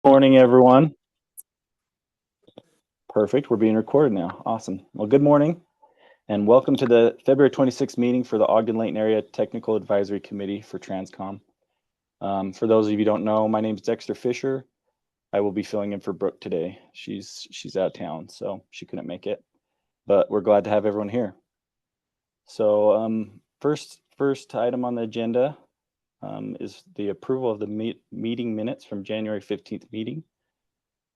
Morning, everyone. Perfect. We're being recorded now. Awesome. Well, good morning and welcome to the February 26th meeting for the Ogden-Layton Area Technical Advisory Committee for TransCom. For those of you who don't know, my name is Dexter Fisher. I will be filling in for Brooke today. She's out of town, so she couldn't make it, but we're glad to have everyone here. So first item on the agenda is the approval of the meeting minutes from January 15th meeting.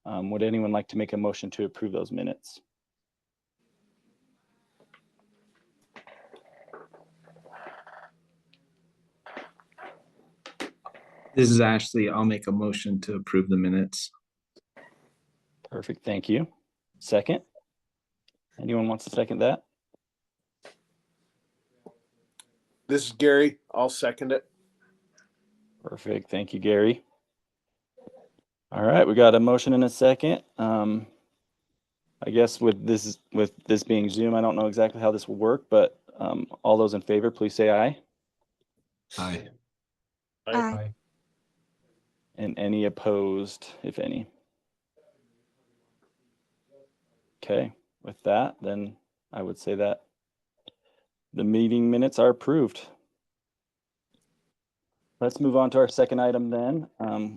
Would anyone like to make a motion to approve those minutes? This is Ashley. I'll make a motion to approve the minutes. Perfect. Thank you. Second? Anyone wants to second that? This is Gary. I'll second it. Perfect. Thank you, Gary. All right, we got a motion and a second. I guess with this being Zoom, I don't know exactly how this will work, but all those in favor, please say aye. Aye. Aye. And any opposed, if any. Okay, with that, then I would say that the meeting minutes are approved. Let's move on to our second item then.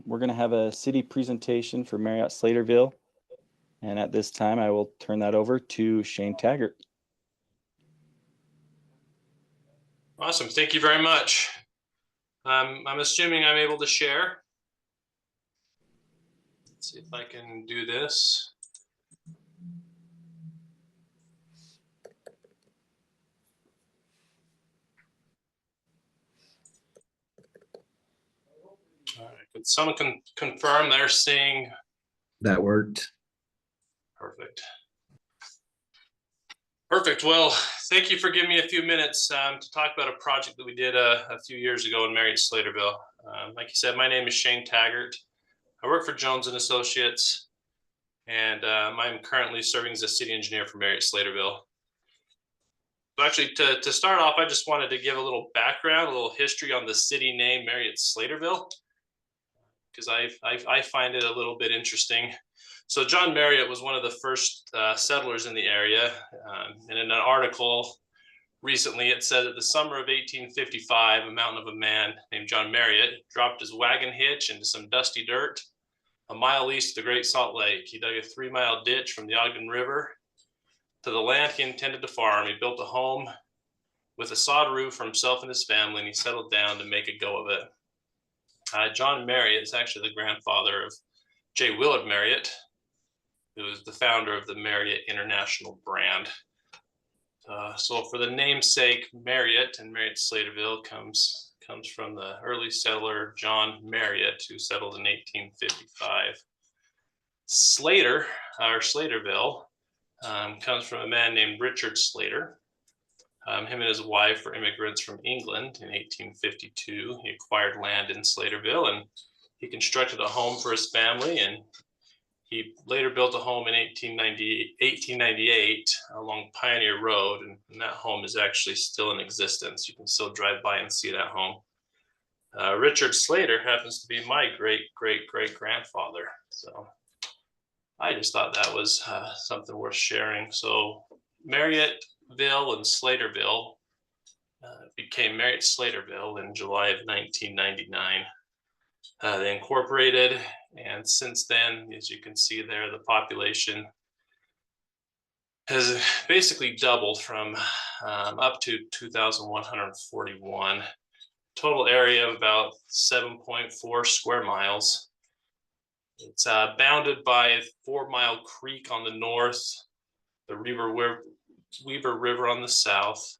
We're going to have a city presentation for Marriott Slaterville. And at this time, I will turn that over to Shane Taggart. Awesome. Thank you very much. I'm assuming I'm able to share. Let's see if I can do this. All right. Could someone confirm they're seeing? That worked. Perfect. Perfect. Well, thank you for giving me a few minutes to talk about a project that we did a few years ago in Marriott Slaterville. Like you said, my name is Shane Taggart. I work for Jones & Associates, and I'm currently serving as a city engineer for Marriott Slaterville. So actually, to start off, I just wanted to give a little background, a little history on the city name Marriott Slaterville, because I find it a little bit interesting. So John Marriott was one of the first settlers in the area. And in an article recently, it said that the summer of 1855, a mountain of a man named John Marriott dropped his wagon hitch into some dusty dirt a mile east of the Great Salt Lake. He dug a 3-mile ditch from the Ogden River to the land he intended to farm. He built a home with a sod roof for himself and his family, and he settled down to make a go of it. John Marriott is actually the grandfather of J. Willard Marriott, who is the founder of the Marriott International brand. So for the namesake Marriott, and Marriott Slaterville comes from the early settler John Marriott, who settled in 1855. Slater, or Slaterville, comes from a man named Richard Slater. Him and his wife were immigrants from England in 1852. He acquired land in Slaterville, and he constructed a home for his family, and he later built a home in 1898 along Pioneer Road, and that home is actually still in existence. You can still drive by and see that home. Richard Slater happens to be my great-great-great-grandfather. So I just thought that was something worth sharing. So Marriottville and Slaterville became Marriott Slaterville in July of 1999. They incorporated, and since then, as you can see there, the population has basically doubled from up to 2,141. Total area of about 7.4 square miles. It's bounded by 4 Mile Creek on the north, the Weaver River on the south,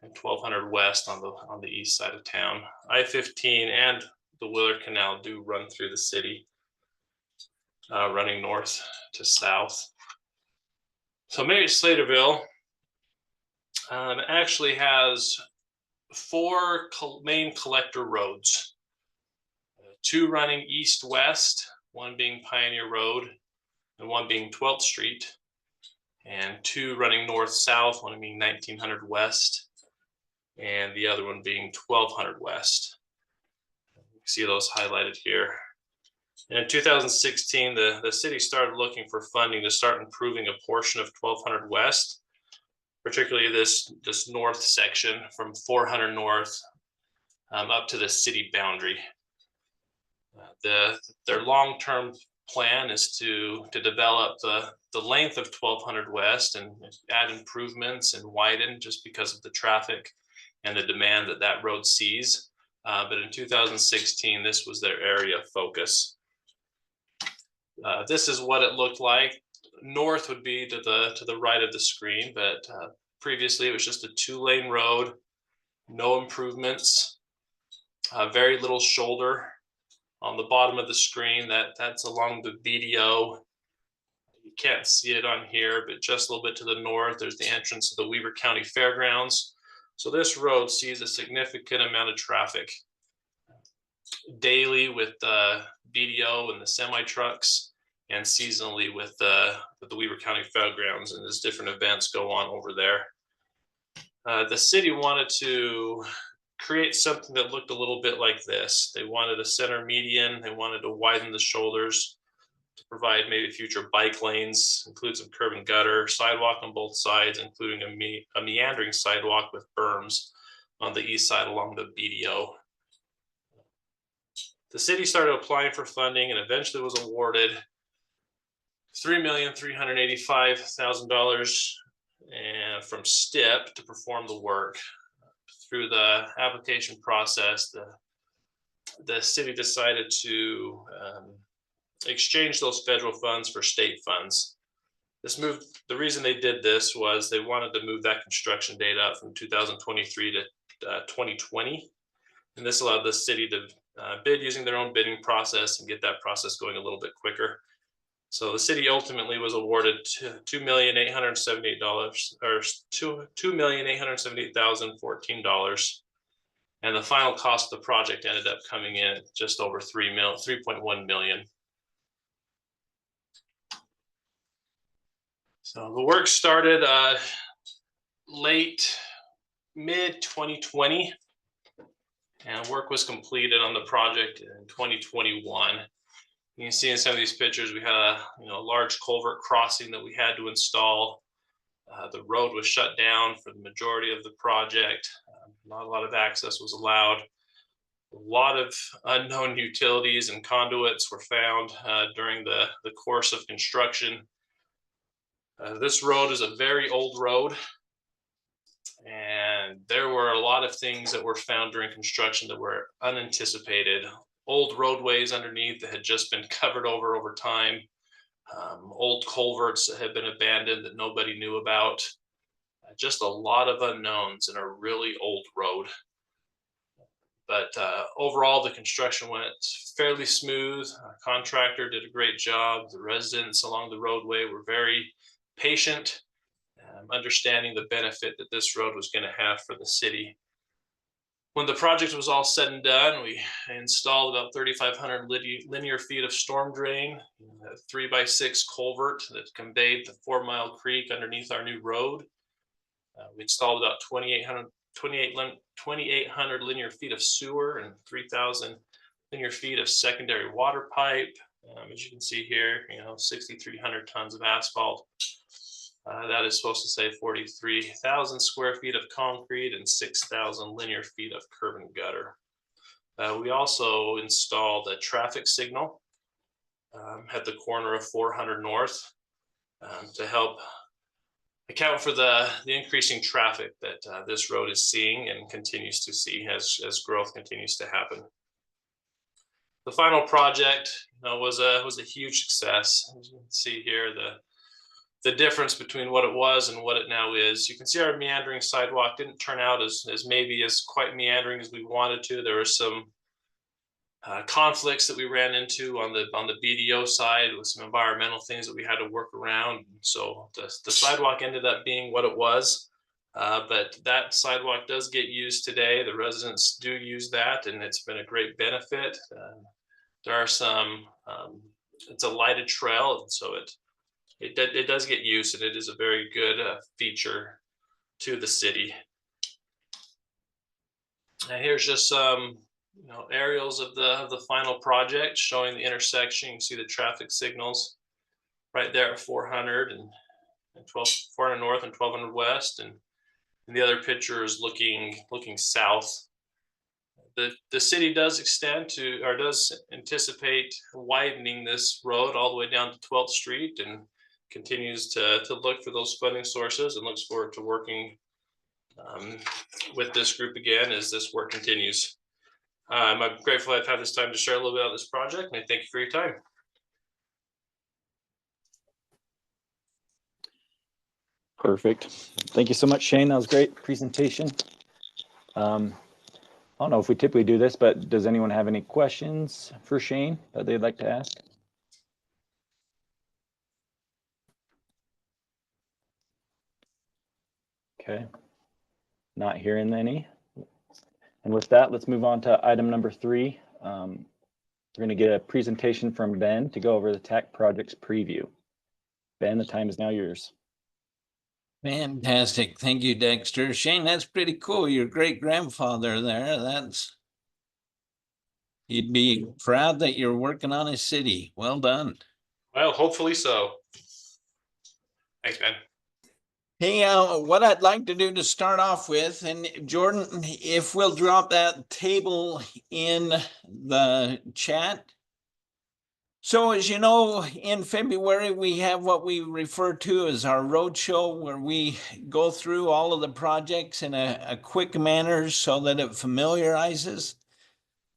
and 1200 West on the east side of town. I-15 and the Willard Canal do run through the city, running north to south. So Marriott Slaterville actually has 4 main collector roads, 2 running east-west, one being Pioneer Road and one being 12th Street, and 2 running north-south, one being 1900 West and the other one being 1200 West. You see those highlighted here. And in 2016, the city started looking for funding to start improving a portion of 1200 West, particularly this north section from 400 North up to the city boundary. Their long-term plan is to develop the length of 1200 West and add improvements and widen just because of the traffic and the demand that road sees. But in 2016, this was their area of focus. This is what it looked like. North would be to the right of the screen, but previously it was just a 2-lane road, no improvements, very little shoulder. On the bottom of the screen, that's along the BDO. You can't see it on here, but just a little bit to the north, there's the entrance to the Weber County Fairgrounds. So this road sees a significant amount of traffic daily with the BDO and the semi trucks, and seasonally with the Weber County Fairgrounds, and as different events go on over there. The city wanted to create something that looked a little bit like this. They wanted a center median. They wanted to widen the shoulders to provide maybe future bike lanes, include some curb and gutter, sidewalk on both sides, including a meandering sidewalk with berms on the east side along the BDO. The city started applying for funding and eventually was awarded $3,385,000 from STIP to perform the work. Through the application process, the city decided to exchange those federal funds for state funds. The reason they did this was they wanted to move that construction date up from 2023 to 2020. And this allowed the city to bid using their own bidding process and get that process going a little bit quicker. So the city ultimately was awarded $2,878 or $2,878,014, and the final cost of the project ended up coming in at just over $3.1 million. So the work started mid 2020, and work was completed on the project in 2021. You can see in some of these pictures, we had a large culvert crossing that we had to install. The road was shut down for the majority of the project. Not a lot of access was allowed. A lot of unknown utilities and conduits were found during the course of construction. This road is a very old road, and there were a lot of things that were found during construction that were unanticipated. Old roadways underneath that had just been covered over time, old culverts that had been abandoned that nobody knew about. Just a lot of unknowns in a really old road. But overall, the construction went fairly smooth. Our contractor did a great job. The residents along the roadway were very patient, understanding the benefit that this road was going to have for the city. When the project was all said and done, we installed about 3,500 linear feet of storm drain, a 3x6 culvert that conveyed the 4-mile creek underneath our new road. We installed about 2,800 linear feet of sewer and 3,000 linear feet of secondary water pipe. As you can see here, 6,300 tons of asphalt. That is supposed to say 43,000 square feet of concrete and 6,000 linear feet of curb and gutter. We also installed a traffic signal at the corner of 400 North to help account for the increasing traffic that this road is seeing and continues to see as growth continues to happen. The final project was a huge success. As you can see here, the difference between what it was and what it now is. You can see our meandering sidewalk didn't turn out as maybe as quite meandering as we wanted to. There were some conflicts that we ran into on the BDO side with some environmental things that we had to work around. So the sidewalk ended up being what it was, but that sidewalk does get used today. The residents do use that, and it's been a great benefit. There are some, it's a lighted trail, and so it does get used, and it is a very good feature to the city. And here's just some aerials of the final project showing the intersection. You can see the traffic signals right there at 400 and 400 north and 1200 west, and the other picture is looking south. The city does anticipate widening this road all the way down to 12th Street, and continues to look for those funding sources, and looks forward to working with this group again as this work continues. I'm grateful I've had this time to share a little bit about this project, and I thank you for your time. Perfect. Thank you so much, Shane. That was a great presentation. I don't know if we typically do this, but does anyone have any questions for Shane that they'd like to ask? Okay, not hearing any. And with that, let's move on to item number 3. We're going to get a presentation from Ben to go over the TAC projects preview. Ben, the time is now yours. Fantastic. Thank you, Dexter. Shane, that's pretty cool. Your great grandfather there. You'd be proud that you're working on a city. Well done. Well, hopefully so. Thanks, Ben. Hey, what I'd like to do to start off with, and Jordan, if we'll drop that table in the chat. So as you know, in February, we have what we refer to as our roadshow, where we go through all of the projects in a quick manner so that it familiarizes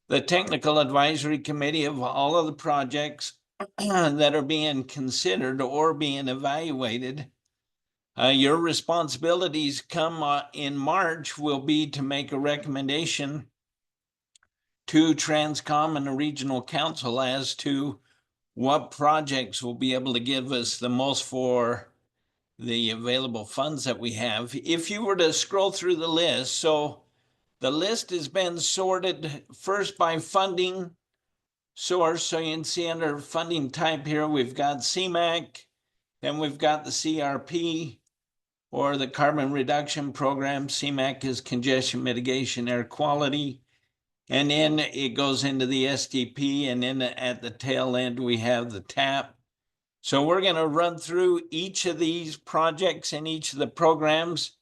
the technical advisory committee of all of the projects that are being considered or being evaluated. Your responsibilities come in March will be to make a recommendation to TransCom and the regional council as to what projects will be able to give us the most for the available funds that we have. If you were to scroll through the list, so the list has been sorted first by funding source. So you can see under funding type here, we've got CMAQ, then we've got the CRP or the Carbon Reduction Program. CMAQ is Congestion Mitigation Air Quality. And then it goes into the SDP, and then at the tail end, we have the TAP. So we're going to run through each of these projects and each of the programs.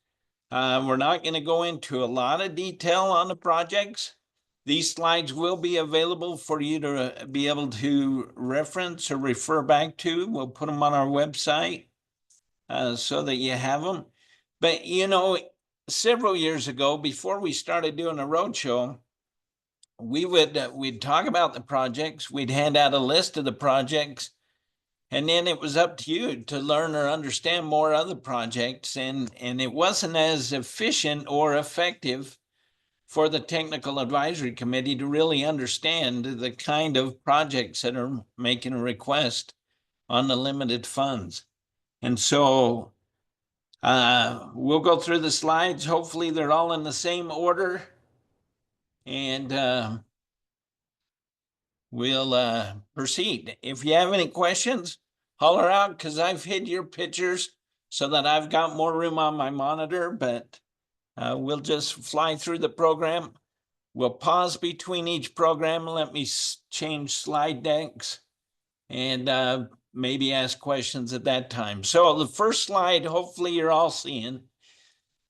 We're not going to go into a lot of detail on the projects. These slides will be available for you to be able to reference or refer back to. We'll put them on our website so that you have them. But, you know, several years ago, before we started doing a roadshow, we'd talk about the projects, we'd hand out a list of the projects, and then it was up to you to learn or understand more of the projects, and it wasn't as efficient or effective for the technical advisory committee to really understand the kind of projects that are making a request on the limited funds. And so we'll go through the slides. Hopefully they're all in the same order. And we'll proceed. If you have any questions, holler out, because I've hid your pictures so that I've got more room on my monitor, but we'll just fly through the program. We'll pause between each program and let me change slide decks and maybe ask questions at that time. So the first slide, hopefully you're all seeing,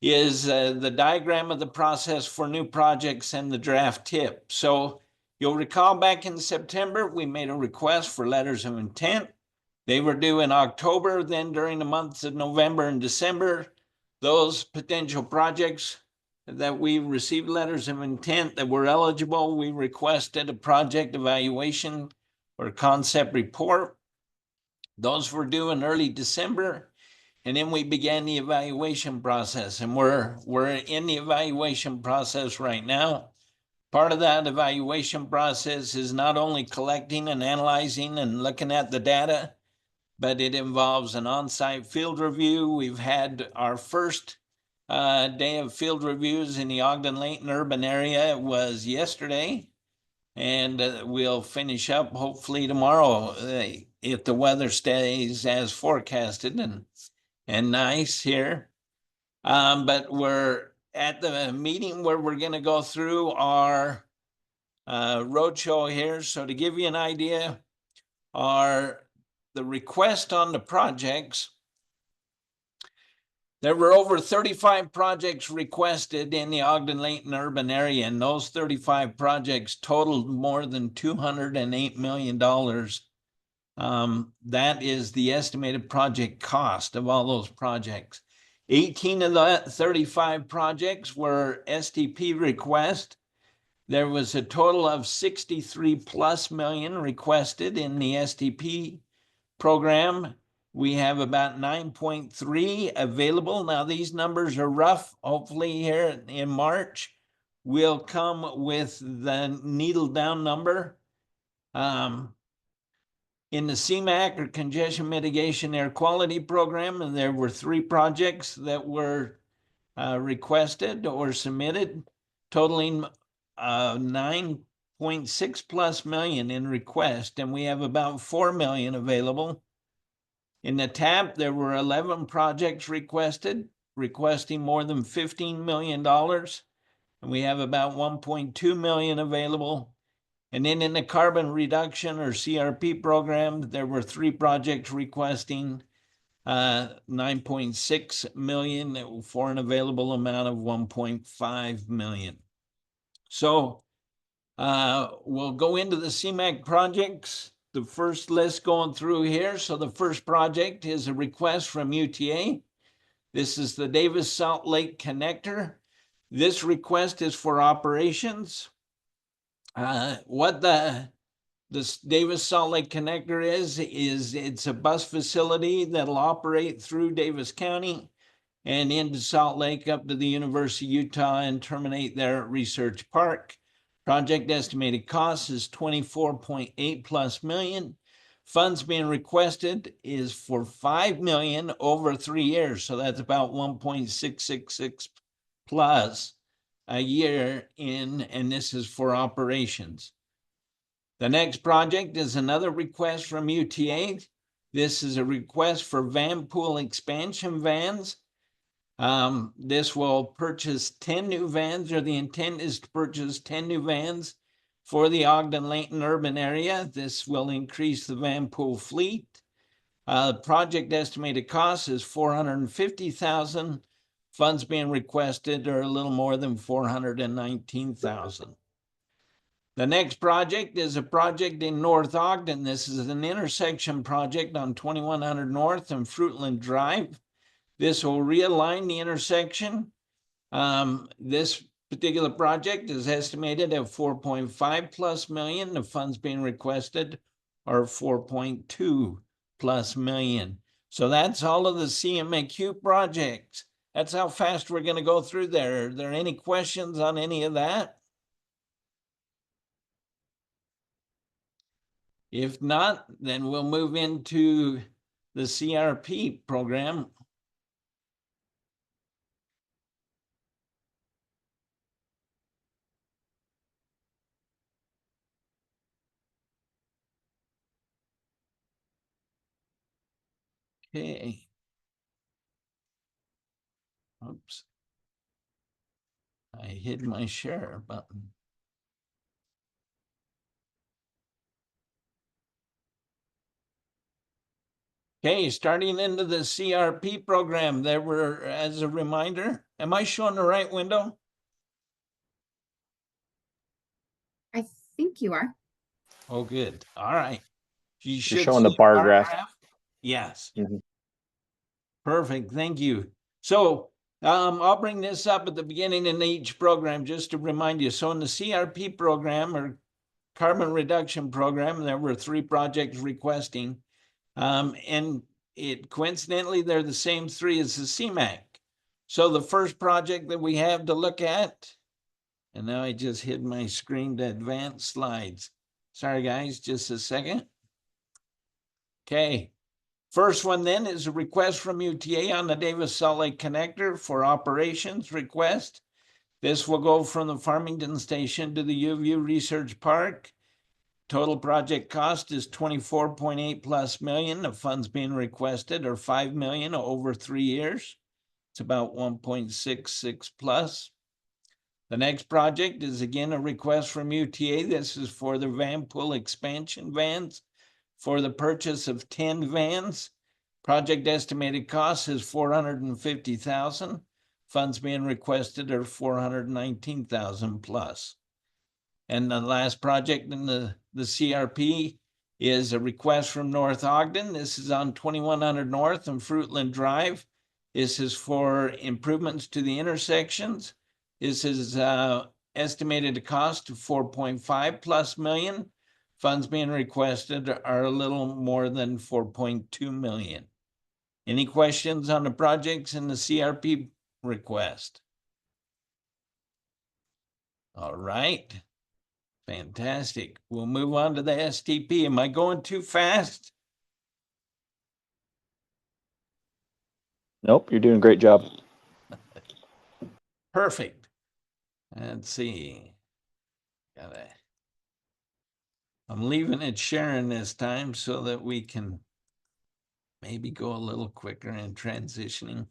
is the diagram of the process for new projects and the draft tip. So you'll recall back in September, we made a request for letters of intent. They were due in October. Then during the months of November and December, those potential projects that we received letters of intent that were eligible, we requested a project evaluation or concept report. Those were due in early December. And then we began the evaluation process, and we're in the evaluation process right now. Part of that evaluation process is not only collecting and analyzing and looking at the data, but it involves an on-site field review. We've had our first day of field reviews in the Ogden-Layton urban area. It was yesterday, and we'll finish up hopefully tomorrow if the weather stays as forecasted and nice here. But we're at the meeting where we're going to go through our roadshow here. So to give you an idea, the request on the projects, there were over 35 projects requested in the Ogden-Layton urban area, and those 35 projects totaled more than $208 million. That is the estimated project cost of all those projects. 18 of the 35 projects were STP request. There was a total of 63 plus million requested in the STP program. We have about 9.3 available. Now these numbers are rough. Hopefully here in March, we'll come with the needle down number. In the CMAC, or Congestion Mitigation Air Quality Program, and there were 3 projects that were requested or submitted, totaling 9.6 plus million in request, and we have about 4 million available. In the TAP, there were 11 projects requested, requesting more than $15 million, and we have about 1.2 million available. And then in the carbon reduction or CRP program, there were 3 projects requesting 9.6 million for an available amount of 1.5 million. So we'll go into the CMAC projects. The first list going through here. So the first project is a request from UTA. This is the Davis Salt Lake Connector. This request is for operations. What this Davis Salt Lake Connector is it's a bus facility that'll operate through Davis County and into Salt Lake up to the University of Utah and terminate there at Research Park. Project estimated cost is 24.8 plus million. Funds being requested is for 5 million over 3 years. So that's about 1.666 plus a year in, and this is for operations. The next project is another request from UTA. This is a request for van pool expansion vans. This will purchase 10 new vans, or the intent is to purchase 10 new vans for the Ogden-Layton urban area. This will increase the van pool fleet. Project estimated cost is $450,000. Funds being requested are a little more than $419,000. The next project is a project in North Ogden. This is an intersection project on 2100 North and Fruitland Drive. This will realign the intersection. This particular project is estimated at 4.5 plus million. The funds being requested are 4.2 plus million. So that's all of the CMAQ projects. That's how fast we're going to go through there. Are there any questions on any of that? If not, then we'll move into the CRP program. Okay. Oops. I hid my share button. Okay, starting into the CRP program, there were, as a reminder, am I showing the right window? I think you are. Oh, good. All right. You should showing the see bar graph. Yes. Mhm. Perfect. Thank you. So I'll bring this up at the beginning in each program just to remind you. So in the CRP program, or carbon reduction program, there were 3 projects requesting. And coincidentally, they're the same 3 as the CMAC. So the first project that we have to look at, and now I just hid my screen to advance slides. Sorry, guys, just a second. Okay. First one then is a request from UTA on the Davis Salt Lake Connector for operations request. This will go from the Farmington Station to the U of U Research Park. Total project cost is 24.8 plus million. The funds being requested are 5 million over 3 years. It's about 1.66 plus. The next project is again a request from UTA. This is for the van pool expansion vans for the purchase of 10 vans. Project estimated cost is $450,000. Funds being requested are $419,000 plus. And the last project in the CRP is a request from North Ogden. This is on 2100 North and Fruitland Drive. This is for improvements to the intersections. This is estimated cost of 4.5 plus million. Funds being requested are a little more than 4.2 million. Any questions on the projects in the CRP request? All right. Fantastic. We'll move on to the STP. Am I going too fast? Nope, you're doing a great job. Perfect. Let's see. I'm leaving it sharing this time so that we can maybe go a little quicker in transitioning.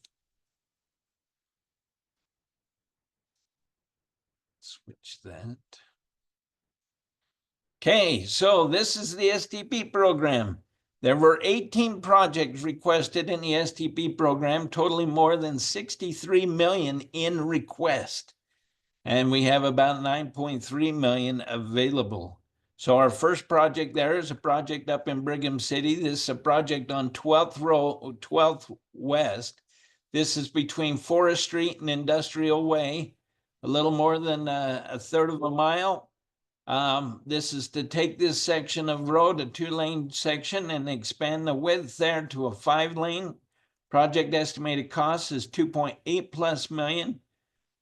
Switch that. Okay, so this is the STP program. There were 18 projects requested in the STP program, totaling more than 63 million in request. And we have about 9.3 million available. So our first project there is a project up in Brigham City. This is a project on 12th West. This is between Forest Street and Industrial Way, a little more than a third of a mile. This is to take this section of road, a 2-lane section, and expand the width there to a 5-lane. Project estimated cost is 2.8 plus million,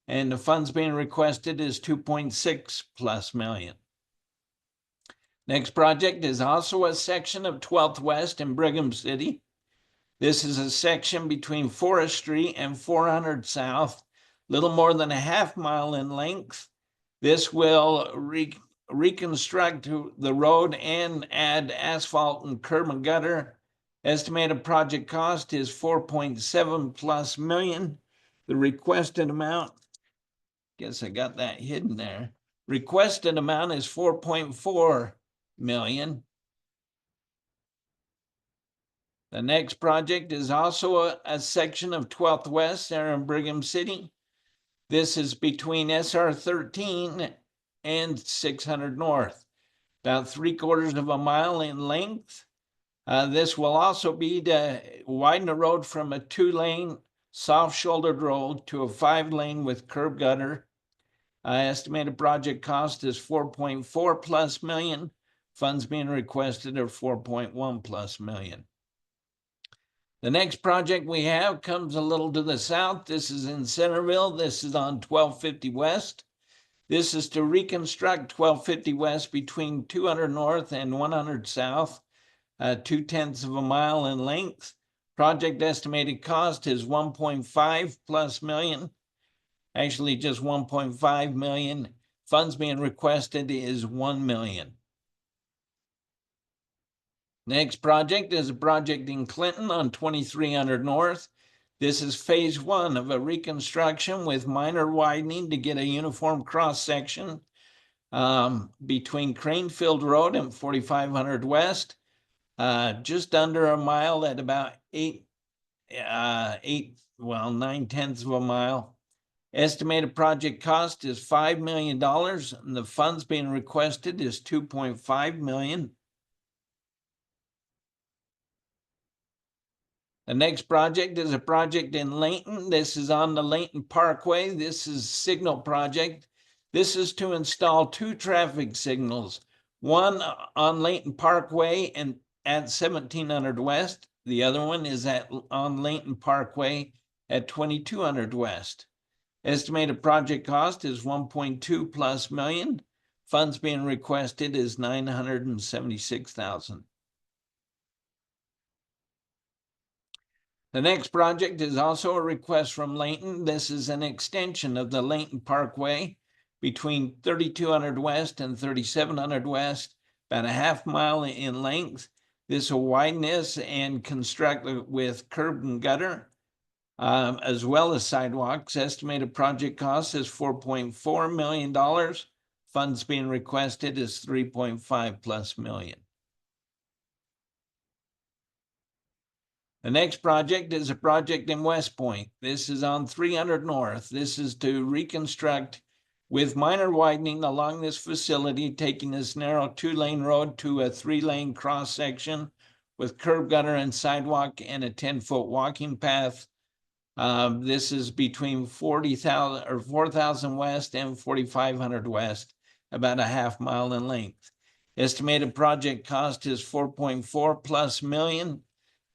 and the funds being requested is 2.6 plus million. Next project is also a section of 12th West in Brigham City. This is a section between Forest Street and 400 South, little more than a half mile in length. This will reconstruct the road and add asphalt and curb and gutter. Estimated project cost is 4.7 plus million. The requested amount, guess I got that hidden there. Requested amount is 4.4 million. The next project is also a section of 12th West there in Brigham City. This is between SR 13 and 600 North, about 3/4 of a mile in length. This will also be to widen the road from a 2-lane soft-shouldered road to a 5-lane with curb gutter. Estimated project cost is 4.4 plus million. Funds being requested are 4.1 plus million. The next project we have comes a little to the south. This is in Centerville. This is on 1250 West. This is to reconstruct 1250 West between 200 North and 100 South, 2/10 of a mile in length. Project estimated cost is 1.5 plus million. Actually, just 1.5 million. Funds being requested is 1 million. Next project is a project in Clinton on 2300 North. This is phase 1 of a reconstruction with minor widening to get a uniform cross section between Cranefield Road and 4500 West, just under a mile at about 9/10 of a mile. Estimated project cost is $5 million, and the funds being requested is 2.5 million. The next project is a project in Layton. This is on the Layton Parkway. This is signal project. This is to install 2 traffic signals, one on Layton Parkway and at 1700 West. The other one is on Layton Parkway at 2200 West. Estimated project cost is 1.2 plus million. Funds being requested is 976,000. The next project is also a request from Layton. This is an extension of the Layton Parkway between 3200 West and 3700 West, about a half mile in length. This will widen this and construct it with curb and gutter. as well as sidewalks. Estimated project cost is $4.4 million. Funds being requested is 3.5 plus million. The next project is a project in West Point. This is on 300 North. This is to reconstruct with minor widening along this facility, taking this narrow 2-lane road to a 3-lane cross section with curb gutter and sidewalk and a 10-foot walking path. This is between 40,000 or 4,000 west and 4,500 west, about a half mile in length. Estimated project cost is 4.4 plus million.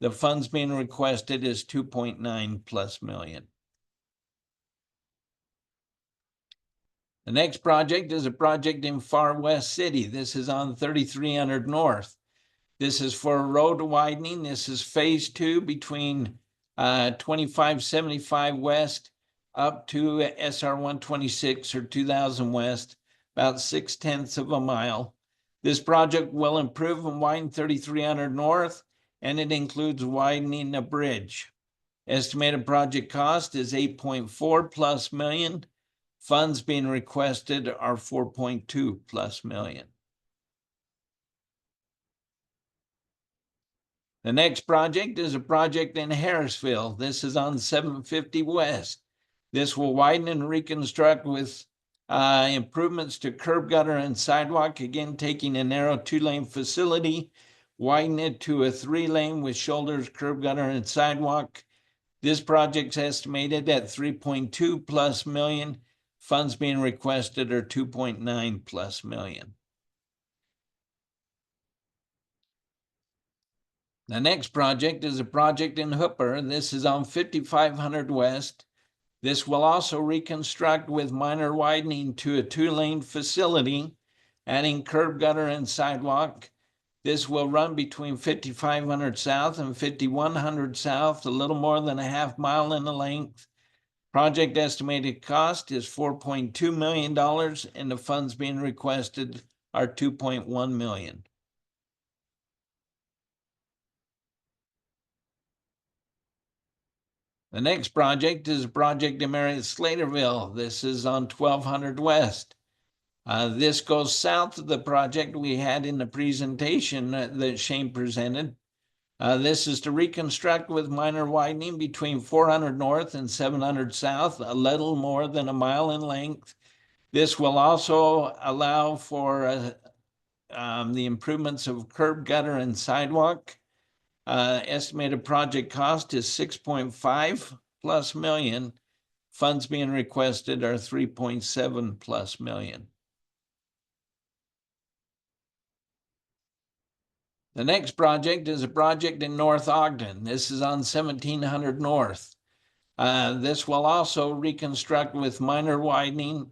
The funds being requested is 2.9 plus million. The next project is a project in Far West City. This is on 3300 North. This is for road widening. This is phase 2 between 2575 West up to SR 126 or 2000 West, about 0.6 of a mile. This project will improve and widen 3300 North, and it includes widening a bridge. Estimated project cost is 8.4 plus million. Funds being requested are 4.2 plus million. The next project is a project in Harrisville. This is on 750 West. This will widen and reconstruct with improvements to curb gutter and sidewalk, again taking a narrow 2-lane facility, widen it to a 3-lane with shoulders, curb gutter, and sidewalk. This project's estimated at 3.2 plus million. Funds being requested are 2.9 plus million. The next project is a project in Hooper. This is on 5500 West. This will also reconstruct with minor widening to a 2-lane facility, adding curb gutter and sidewalk. This will run between 5500 South and 5100 South, a little more than a half mile in the length. Project estimated cost is $4.2 million, and the funds being requested are 2.1 million. The next project is a project in Slaterville. This is on 1200 West. This goes south of the project we had in the presentation that Shane presented. This is to reconstruct with minor widening between 400 North and 700 South, a little more than a mile in length. This will also allow for the improvements of curb gutter and sidewalk. Estimated project cost is 6.5 plus million. Funds being requested are 3.7 plus million. The next project is a project in North Ogden. This is on 1700 North. This will also reconstruct with minor widening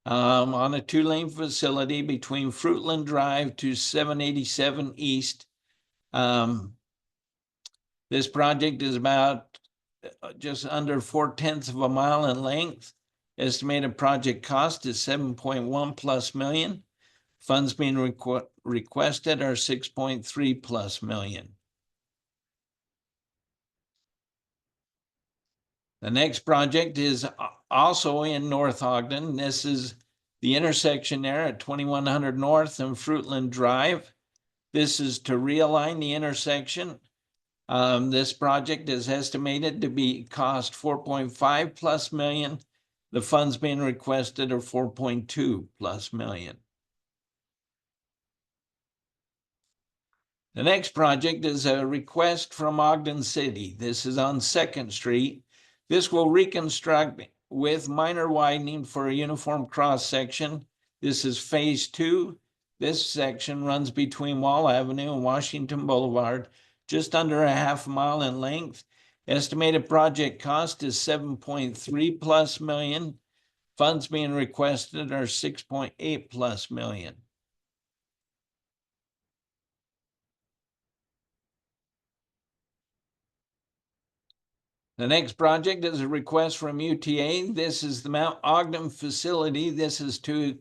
on a 2-lane facility between Fruitland Drive to 787 East. This project is about just under 0.4 of a mile in length. Estimated project cost is 7.1 plus million. Funds being requested are 6.3 plus million. The next project is also in North Ogden. This is the intersection there at 2100 North and Fruitland Drive. This is to realign the intersection. This project is estimated to cost 4.5 plus million. The funds being requested are 4.2 plus million. The next project is a request from Ogden City. This is on 2nd Street. This will reconstruct with minor widening for a uniform cross section. This is phase 2. This section runs between Wall Avenue and Washington Boulevard, just under a half mile in length. Estimated project cost is 7.3 plus million. Funds being requested are 6.8 plus million. The next project is a request from UTA. This is the Mount Ogden facility. This is to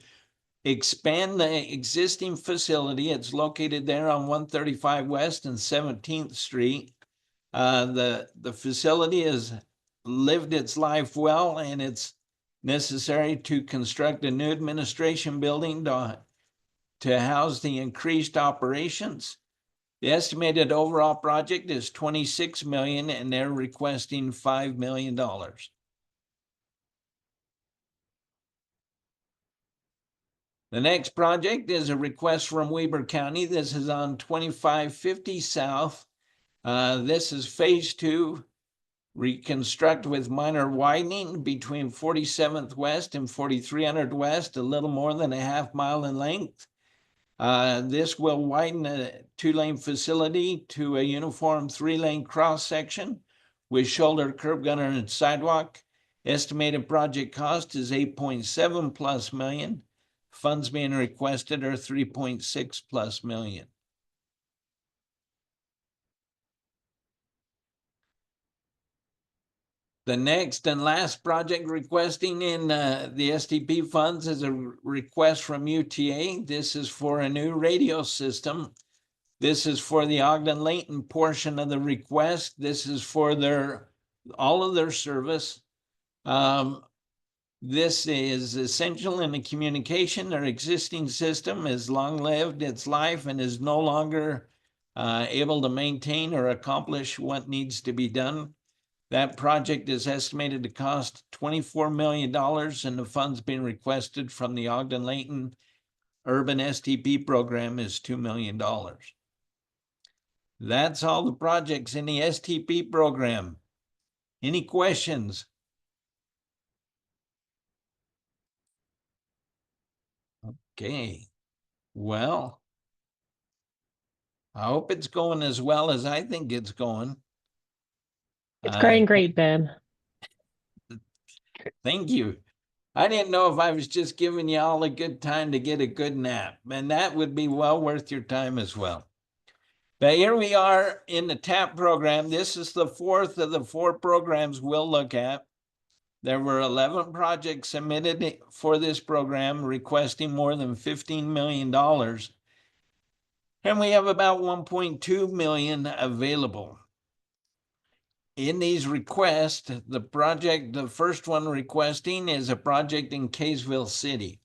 expand the existing facility. It's located there on 135 West and 17th Street. The facility is lived its life well, and it's necessary to construct a new administration building to house the increased operations. The estimated overall project is 26 million, and they're requesting $5 million. The next project is a request from Weber County. This is on 2550 South. This is phase 2, reconstruct with minor widening between 47th West and 4300 West, a little more than a half mile in length. This will widen a 2-lane facility to a uniform 3-lane cross section with shoulder, curb gutter, and sidewalk. Estimated project cost is 8.7 plus million. Funds being requested are 3.6 plus million. The next and last project requesting in the STP funds is a request from UTA. This is for a new radio system. This is for the Ogden-Layton portion of the request. This is for all of their service. This is essential in the communication. Their existing system has long lived its life and is no longer able to maintain or accomplish what needs to be done. That project is estimated to cost $24 million, and the funds being requested from the Ogden-Layton Urban STP program is $2 million. That's all the projects in the STP program. Any questions? Okay, well, I hope it's going as well as I think it's going. It's going great, Ben. Thank you. I didn't know if I was just giving you all a good time to get a good nap, and that would be well worth your time as well. But here we are in the TAP program. This is the 4th of the 4 programs we'll look at. There were 11 projects submitted for this program requesting more than $15 million. And we have about 1.2 million available. In these requests, the first one requesting is a project in Kaysville City.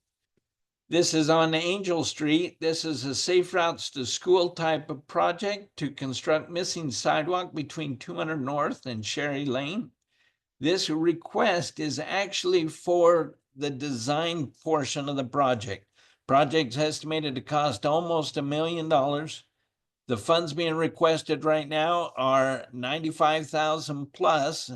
This is on Angel Street. This is a safe routes to school type of project to construct missing sidewalk between 200 North and Sherry Lane. This request is actually for the design portion of the project. Project's estimated to cost almost $1 million. The funds being requested right now are 95,000 plus,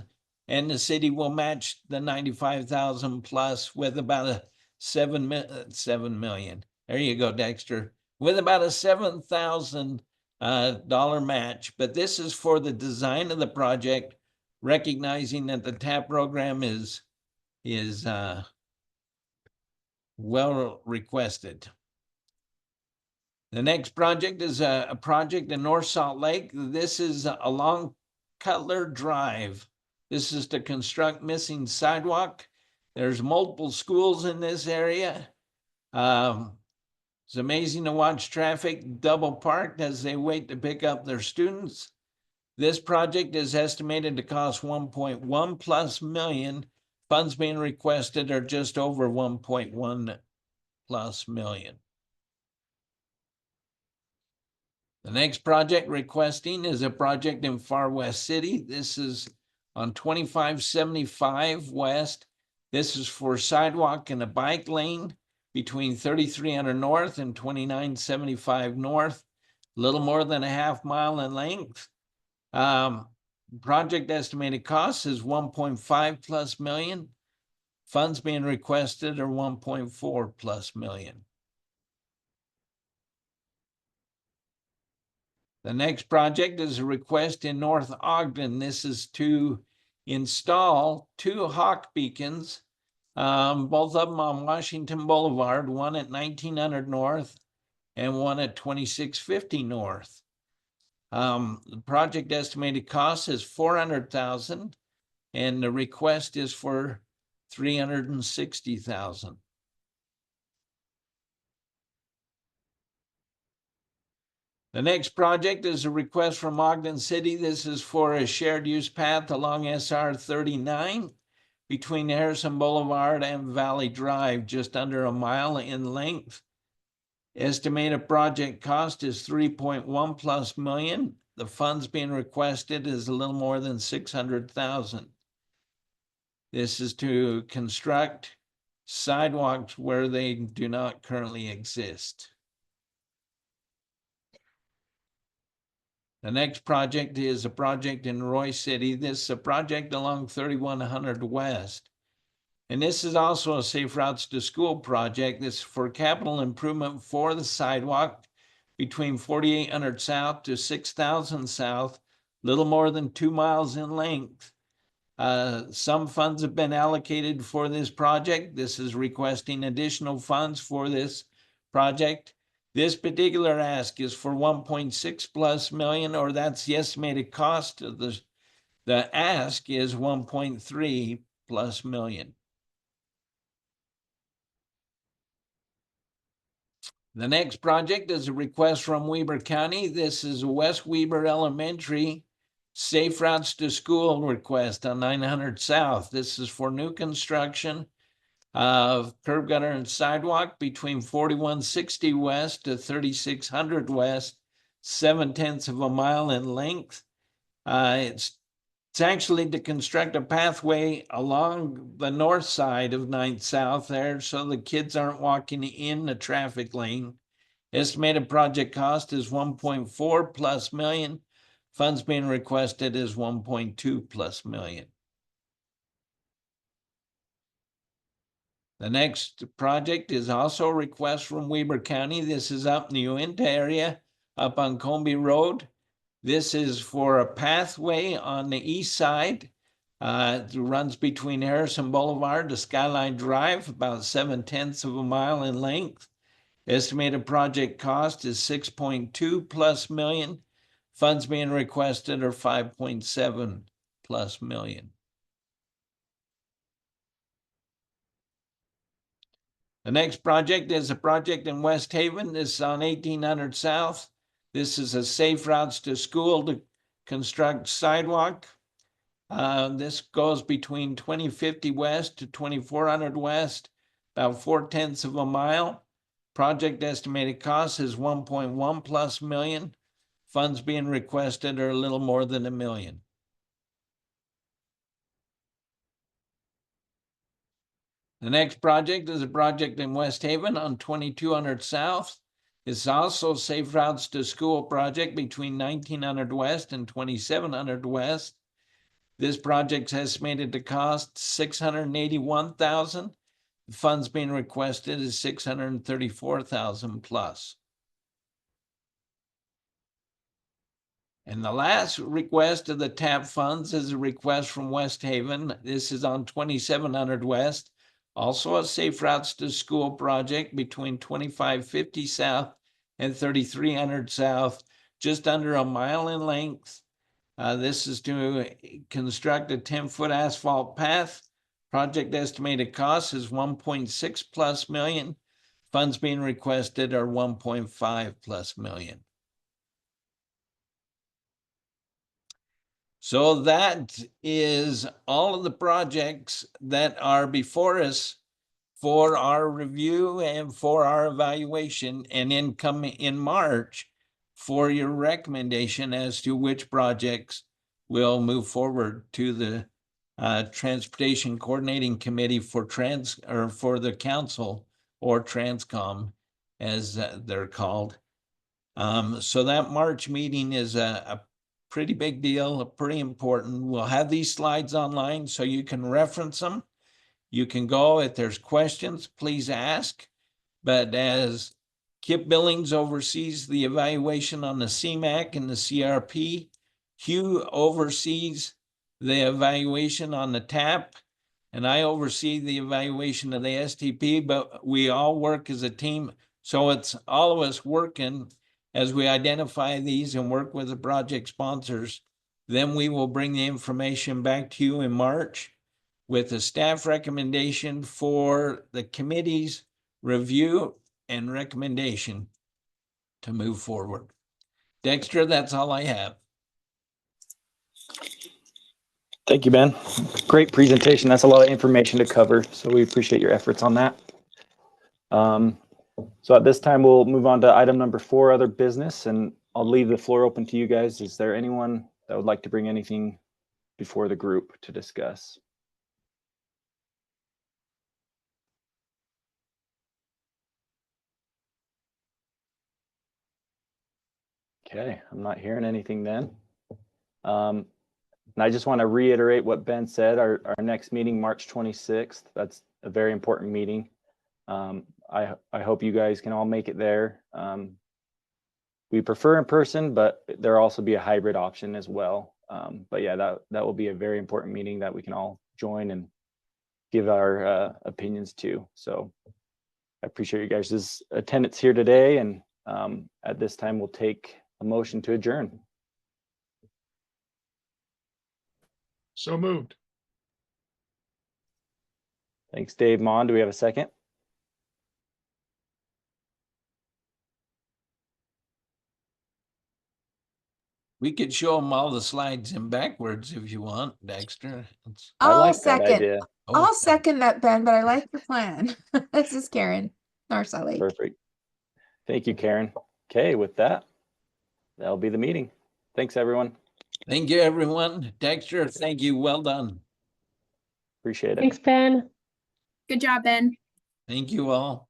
and the city will match the 95,000 plus with about a 7 million. There you go, Dexter. With about a $7,000 match. But this is for the design of the project, recognizing that the TAP program is well requested. The next project is a project in North Salt Lake. This is along Cutler Drive. This is to construct missing sidewalk. There's multiple schools in this area. It's amazing to watch traffic double parked as they wait to pick up their students. This project is estimated to cost 1.1 plus million. Funds being requested are just over 1.1 plus million. The next project requesting is a project in Far West City. This is on 2575 West. This is for sidewalk and a bike lane between 3300 North and 2975 North, a little more than a half mile in length. Project estimated cost is 1.5 plus million. Funds being requested are 1.4 plus million. The next project is a request in North Ogden. This is to install 2 hawk beacons, both of them on Washington Boulevard, one at 1900 North and one at 2650 North. The project estimated cost is 400,000, and the request is for 360,000. The next project is a request from Ogden City. This is for a shared use path along SR 39 between Harrison Boulevard and Valley Drive, just under a mile in length. Estimated project cost is 3.1 plus million. The funds being requested is a little more than 600,000. This is to construct sidewalks where they do not currently exist. The next project is a project in Roy City. This is a project along 3100 West. And this is also a Safe Routes to School project. This is for capital improvement for the sidewalk between 4800 South to 6000 South, little more than 2 miles in length. Some funds have been allocated for this project. This is requesting additional funds for this project. This particular ask is for 1.6 plus million, or that's the estimated cost of the ask is 1.3 plus million. The next project is a request from Weber County. This is West Weber Elementary Safe Routes to School request on 900 South. This is for new construction of curb gutter and sidewalk between 4160 West to 3600 West, 0.7 of a mile in length. It's actually to construct a pathway along the north side of 9th South there so the kids aren't walking in the traffic lane. Estimated project cost is 1.4 plus million. Funds being requested is 1.2 plus million. The next project is also a request from Weber County. This is up in the Uinta area, up on Comby Road. This is for a pathway on the east side. It runs between Harrison Boulevard to Skyline Drive, about 0.7 of a mile in length. Estimated project cost is 6.2 plus million. Funds being requested are 5.7 plus million. The next project is a project in West Haven. This is on 1800 South. This is a Safe Routes to School to construct sidewalk. This goes between 2050 West to 2400 West, about 0.4 of a mile. Project estimated cost is 1.1 plus million. Funds being requested are a little more than $1 million. The next project is a project in West Haven on 2200 South. It's also a Safe Routes to School project between 1900 West and 2700 West. This project's estimated to cost $681,000. The funds being requested is $634,000 plus. And the last request of the TAP funds is a request from West Haven. This is on 2700 West, also a Safe Routes to School project between 2550 South and 3300 South, just under a mile in length. This is to construct a 10-foot asphalt path. Project estimated cost is 1.6 plus million. Funds being requested are 1.5 plus million. So that is all of the projects that are before us for our review and for our evaluation, and then come in March for your recommendation as to which projects will move forward to the Transportation Coordinating Committee for for the council, or TransCom as they're called. So that March meeting is a pretty big deal, pretty important. We'll have these slides online so you can reference them. You can go, if there's questions, please ask. But as Kip Billings oversees the evaluation on the CMAQ and the CRP, Hugh oversees the evaluation on the TAP, and I oversee the evaluation of the STP, but we all work as a team. So it's all of us working as we identify these and work with the project sponsors. Then we will bring the information back to you in March with a staff recommendation for the committee's review and recommendation to move forward. Dexter, that's all I have. Thank you, Ben. Great presentation. That's a lot of information to cover, so we appreciate your efforts on that. So at this time, we'll move on to item number 4, other business, and I'll leave the floor open to you guys. Is there anyone that would like to bring anything before the group to discuss? Okay, I'm not hearing anything then. And I just want to reiterate what Ben said, our next meeting, March 26th, that's a very important meeting. I hope you guys can all make it there. We prefer in person, but there'll also be a hybrid option as well. But yeah, that will be a very important meeting that we can all join and give our opinions to. So I appreciate you guys' attendance here today. And at this time, we'll take a motion to adjourn. So moved. Thanks, Dave. Mon, do we have a second? We could show them all the slides in backwards if you want, Dexter. I I'll like that second. idea. I'll second that, Ben, but I like the plan. This is Karen Narsali. Lake. Perfect. Thank you, Karen. Okay, with that, that'll be the meeting. Thanks, everyone. Thank you, everyone. Dexter, thank you. Well done. Appreciate it. Thanks, Ben. Good job, Ben. Thank you all.